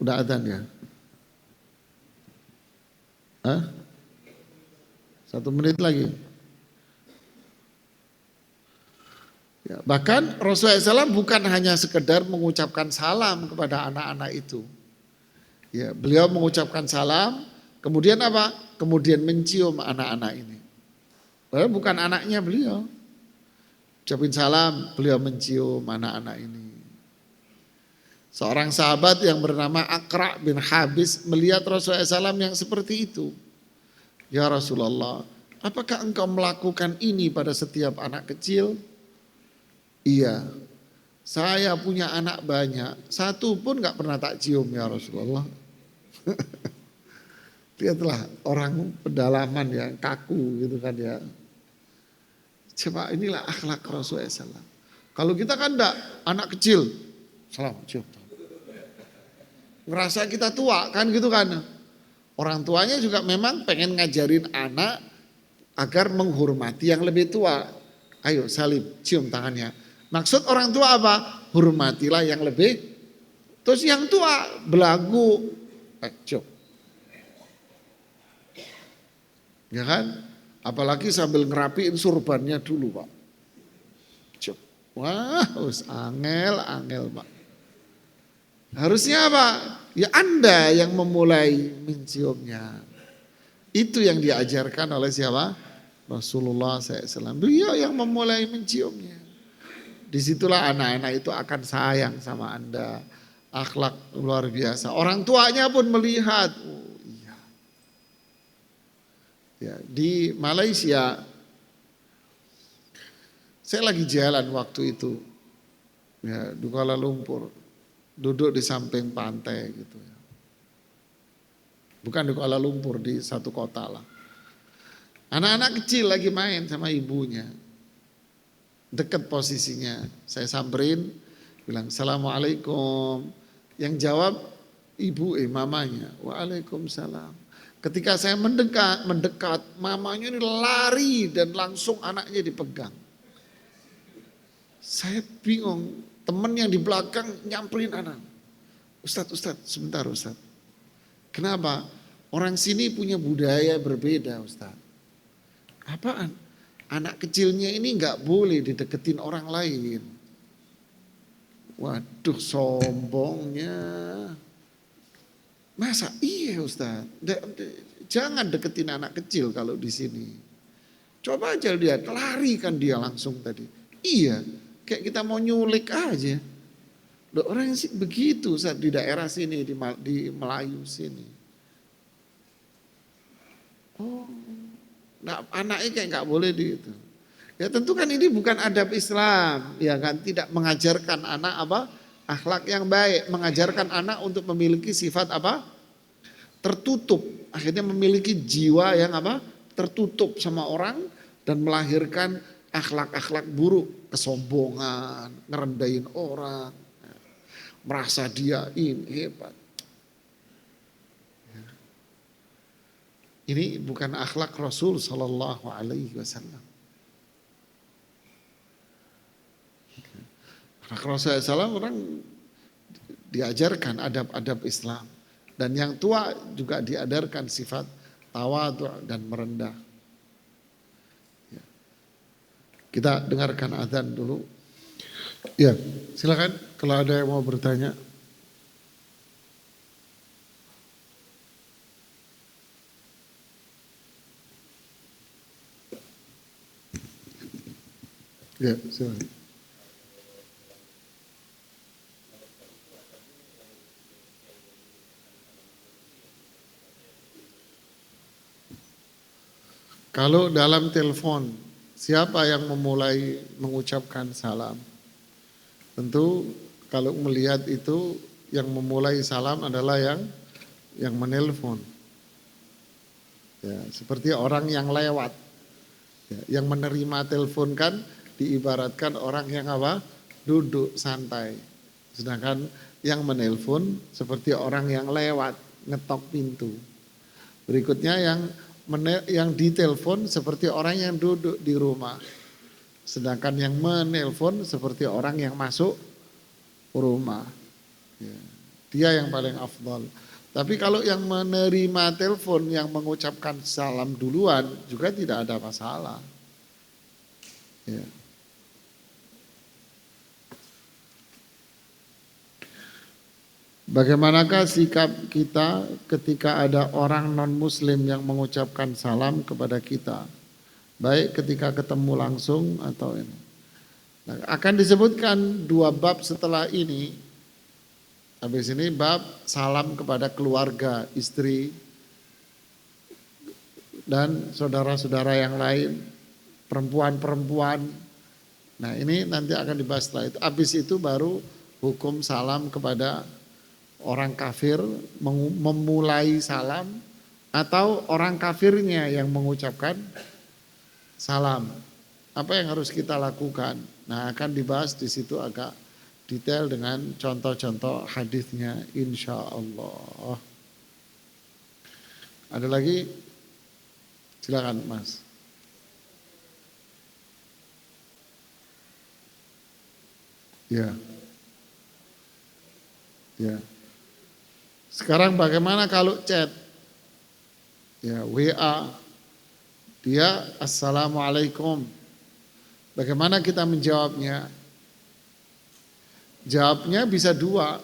udah adzan ya? Hah? 1 menit lagi. Ya, bahkan Rasulullah SAW bukan hanya sekedar mengucapkan salam kepada anak-anak itu. Ya, beliau mengucapkan salam, kemudian apa? Kemudian mencium anak-anak ini. Padahal bukan anaknya beliau. Ucapin salam, beliau mencium anak-anak ini. Seorang sahabat yang bernama Aqra' bin Habis melihat Rasulullah SAW yang seperti itu. Ya Rasulullah, apakah engkau melakukan ini pada setiap anak kecil? Iya, saya punya anak banyak, satu pun gak pernah tak cium ya Rasulullah. Lihatlah orang pedalaman ya, kaku gitu kan ya. Coba inilah akhlak Rasulullah SAW. Kalau kita kan enggak, anak kecil, salam cium. Ngerasa kita tua kan gitu kan. Orang tuanya juga memang pengen ngajarin anak agar menghormati yang lebih tua. Ayo salim, cium tangannya. Maksud orang tua apa? Hormatilah yang lebih. Terus yang tua belagu, cium. Ya kan? Apalagi sambil ngerapiin surbannya dulu Pak. Cium. Wah, angel Pak. Harusnya apa? Ya Anda yang memulai menciumnya. Itu yang diajarkan oleh siapa? Rasulullah SAW. Beliau yang memulai menciumnya. Disitulah anak-anak itu akan sayang sama Anda. Akhlak luar biasa. Orang tuanya pun melihat. Oh iya. Ya, di Malaysia, saya lagi jalan waktu itu. Ya, di Kuala Lumpur. Duduk di samping pantai gitu ya. Bukan di Kuala Lumpur, di satu kota lah. Anak-anak kecil lagi main sama ibunya. Dekat posisinya. Saya samperin, bilang Assalamualaikum. Yang jawab mamanya. Waalaikumsalam. Ketika saya mendekat, mamanya ini lari dan langsung anaknya dipegang. Saya bingung, teman yang di belakang nyamperin anak. Ustadz, sebentar Ustadz. Kenapa? Orang sini punya budaya berbeda Ustadz. Apaan? Anak kecilnya ini nggak boleh dideketin orang lain. Waduh sombongnya. Masa iya Ustadz? Jangan deketin anak kecil kalau di sini. Coba aja lihat, lari kan dia langsung tadi. Iya, kayak kita mau nyulik aja. Orang sih begitu saat di daerah sini, di Melayu sini. Oh, nah anaknya kayak nggak boleh itu. Ya tentu kan ini bukan adab Islam, ya kan tidak mengajarkan anak apa akhlak yang baik, mengajarkan anak untuk memiliki sifat apa tertutup, akhirnya memiliki jiwa yang apa tertutup sama orang dan melahirkan akhlak-akhlak buruk, kesombongan, ngerendahin orang, merasa dia ini hebat. Ini bukan akhlak Rasul Sallallahu Alaihi Wasallam. Akhlak Rasul SAW orang diajarkan adab-adab Islam. Dan yang tua juga diajarkan sifat tawadhu dan merendah. Kita dengarkan azan dulu. Ya, silakan kalau ada yang mau bertanya. Ya, silakan. Kalau dalam telepon, siapa yang memulai mengucapkan salam? Tentu kalau melihat itu yang memulai salam adalah yang menelpon. Ya, seperti orang yang lewat. Ya, yang menerima telepon kan diibaratkan orang yang apa? Duduk santai. Sedangkan yang menelpon seperti orang yang lewat, ngetok pintu. Berikutnya yang ditelepon seperti orang yang duduk di rumah. Sedangkan yang menelpon seperti orang yang masuk rumah. Ya, dia yang paling afdal. Tapi kalau yang menerima telepon yang mengucapkan salam duluan juga tidak ada masalah. Ya. Bagaimanakah sikap kita ketika ada orang non-muslim yang mengucapkan salam kepada kita? Baik ketika ketemu langsung atau ini. Nah, akan disebutkan 2 bab setelah ini. Habis ini bab salam kepada keluarga, istri, dan saudara-saudara yang lain, perempuan-perempuan. Nah ini nanti akan dibahas setelah itu. Habis itu baru hukum salam kepada orang kafir, memulai salam, atau orang kafirnya yang mengucapkan salam. Apa yang harus kita lakukan? Nah akan dibahas di situ agak detail dengan contoh-contoh hadisnya insya Allah. Ada lagi? Silakan Mas. Ya, ya. Sekarang bagaimana kalau chat? Ya, WA. Dia assalamualaikum. Bagaimana kita menjawabnya? Jawabnya bisa dua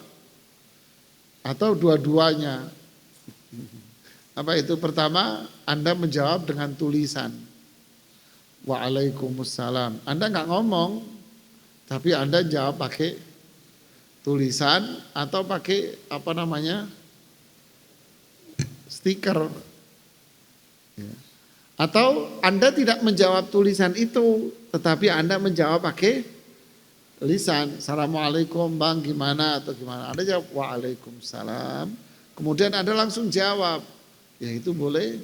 atau dua-duanya. Apa itu? Pertama, Anda menjawab dengan tulisan. Waalaikumsalam. Anda nggak ngomong, tapi Anda jawab pakai tulisan atau pakai apa namanya? Stiker. Ya. Atau Anda tidak menjawab tulisan itu, tetapi Anda menjawab pakai lisan. Assalamualaikum bang, gimana atau gimana. Anda jawab waalaikumsalam. Kemudian Anda langsung jawab. Ya itu boleh.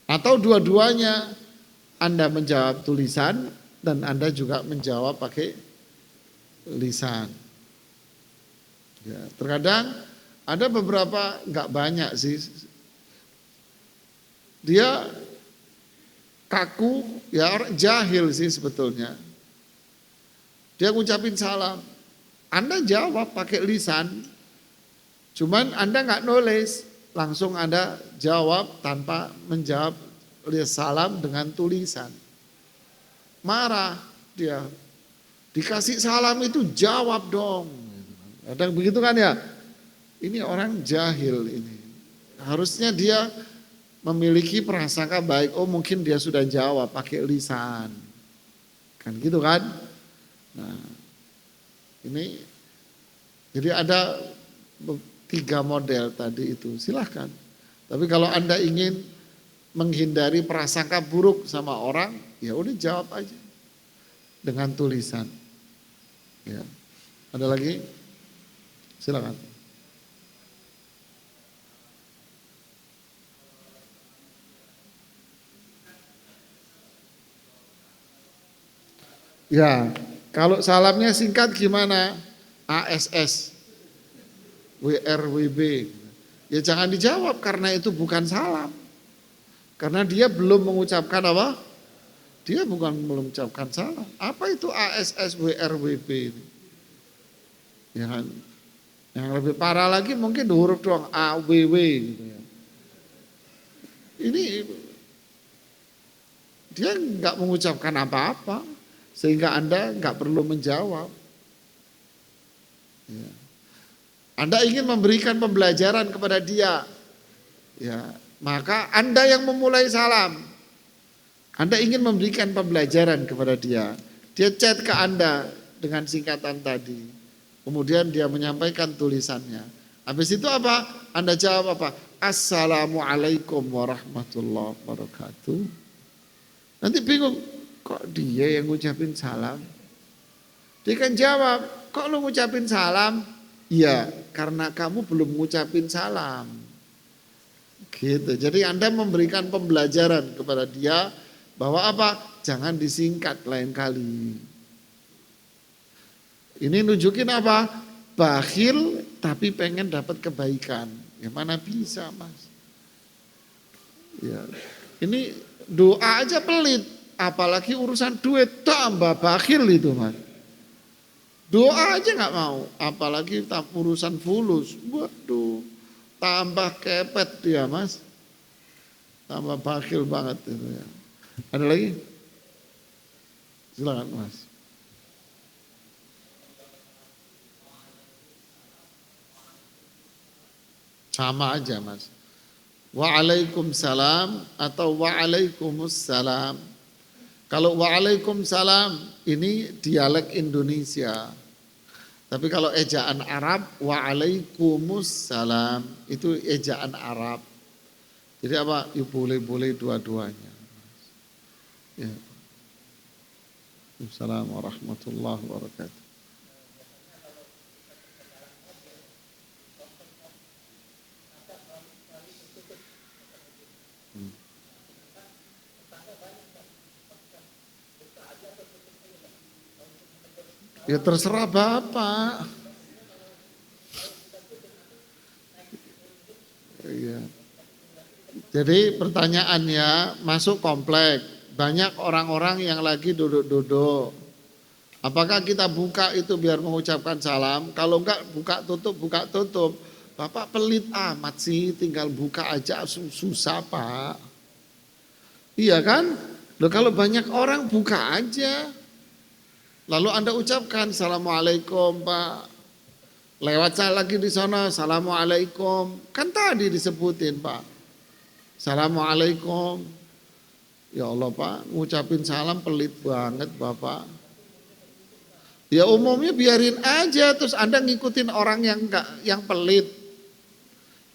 Atau dua-duanya. Anda menjawab tulisan dan Anda juga menjawab pakai lisan. Ya, terkadang ada beberapa, nggak banyak sih. Dia kaku, ya orang jahil sih sebetulnya. Dia ngucapin salam. Anda jawab pakai lisan. Cuman Anda nggak nulis, langsung Anda jawab tanpa menjawab salam dengan tulisan. Marah dia. Dikasih salam itu jawab dong. Kadang begitu kan ya. Ini orang jahil ini. Harusnya dia memiliki prasangka baik. Oh mungkin dia sudah jawab pakai lisan. Kan gitu kan. Nah ini. Jadi ada 3 model tadi itu. Silahkan. Tapi kalau Anda ingin menghindari prasangka buruk sama orang, ya udah jawab aja dengan tulisan. Ya. Ada lagi? Silakan. Ya, kalau salamnya singkat gimana? ASS, WRWB. Ya jangan dijawab karena itu bukan salam. Karena dia belum mengucapkan apa? Dia bukan mengucapkan salam. Apa itu ASS WRWB ini? Ya kan? Yang lebih parah lagi mungkin huruf doang AWW gitu ya. Ini dia nggak mengucapkan apa-apa sehingga Anda nggak perlu menjawab. Ya. Anda ingin memberikan pembelajaran kepada dia. Ya, maka Anda yang memulai salam. Anda ingin memberikan pembelajaran kepada dia. Dia chat ke Anda dengan singkatan tadi. Kemudian dia menyampaikan tulisannya. Habis itu apa? Anda jawab apa? Assalamualaikum warahmatullahi wabarakatuh. Nanti bingung, kok dia yang ngucapin salam? Dia kan jawab, kok lu ngucapin salam? Iya, karena kamu belum ngucapin salam. Gitu. Jadi Anda memberikan pembelajaran kepada dia bahwa apa? Jangan disingkat lain kali. Ini nunjukin apa? Bakhil tapi pengen dapat kebaikan. Ya mana bisa, Mas? Ya. Ini doa aja pelit, apalagi urusan duit tambah bakhil itu, Mas. Doa aja nggak mau, apalagi urusan fulus. Waduh. Tambah kepet dia, Mas. Tambah bakhil banget itu ya. Ada lagi? Silakan, Mas. Sama aja, Mas. Waalaikumsalam atau waalaikumsalam. Kalau waalaikumsalam ini dialek Indonesia. Tapi kalau ejaan Arab, waalaikumsalam itu ejaan Arab. Jadi apa? Ya boleh-boleh dua-duanya. Ya. Assalamualaikum warahmatullahi wabarakatuh. Ya terserah Bapak. Iya. Jadi pertanyaannya masuk komplek, banyak orang-orang yang lagi duduk-duduk. Apakah kita buka itu biar mengucapkan salam? Kalau enggak buka tutup. Bapak pelit amat sih, tinggal buka aja susah Pak. Iya kan? Loh kalau banyak orang buka aja. Lalu Anda ucapkan Assalamualaikum Pak. Lewat saya lagi di sana, Assalamualaikum. Kan tadi disebutin Pak. Assalamualaikum. Ya Allah Pak, ngucapin salam pelit banget Bapak. Ya umumnya biarin aja, terus Anda ngikutin orang yang pelit.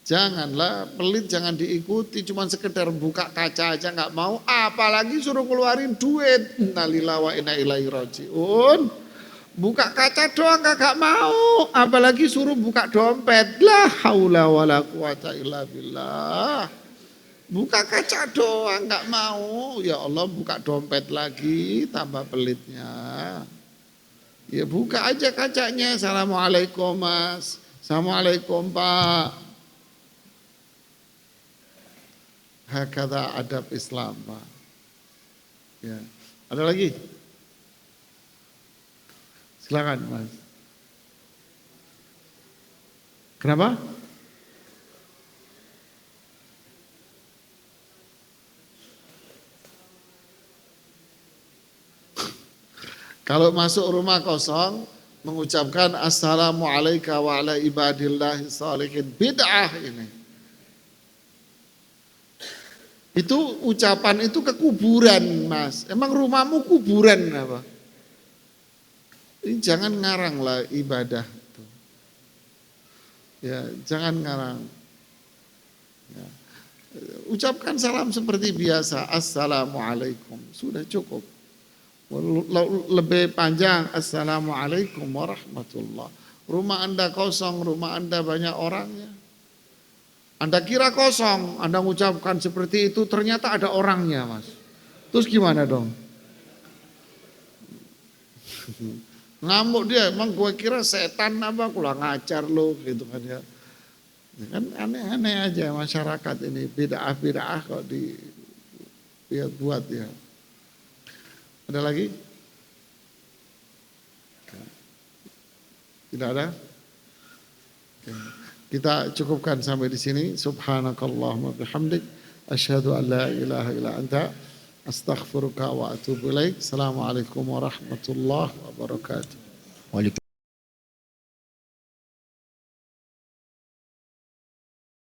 Janganlah, pelit jangan diikuti, cuman sekedar buka kaca aja nggak mau, apalagi suruh keluarin duit. Innalillahi wa inna ilaihi rajiun. Buka kaca doang kagak mau, apalagi suruh buka dompet. La haula wala quwata illa billah. Buka kaca doang nggak mau, ya Allah buka dompet lagi, tambah pelitnya. Ya buka aja kacanya. Assalamualaikum Mas. Assalamualaikum Pak. Hakadha adab Islam Pak. Ya. Ada lagi? Silakan Mas. Kenapa? Kalau masuk rumah kosong mengucapkan assalamualaikum wa ala ibadillahi sholihin, bid'ah ini. Itu ucapan itu ke kuburan Mas. Emang rumahmu kuburan apa? Ini jangan ngarang lah ibadah. Ya, jangan ngarang. Ya. Ucapkan salam seperti biasa, assalamualaikum, sudah cukup. Lebih panjang, assalamualaikum warahmatullah. Rumah Anda kosong, rumah Anda banyak orangnya. Anda kira kosong, Anda mengucapkan seperti itu, ternyata ada orangnya Mas. Terus gimana dong? Ngamuk dia, emang gue kira setan apa, kurang ngajar lo gitu kan ya. Kan aneh-aneh aja masyarakat ini, bid'ah-bid'ah kok buat ya. Ada lagi? Tidak ada? Kita cukupkan sampai di sini. Subhanakallahumma bihamdik, asyhadu an la ilaha illa anta, astaghfiruka wa atubu ilaik. Assalamualaikum warahmatullahi wabarakatuh.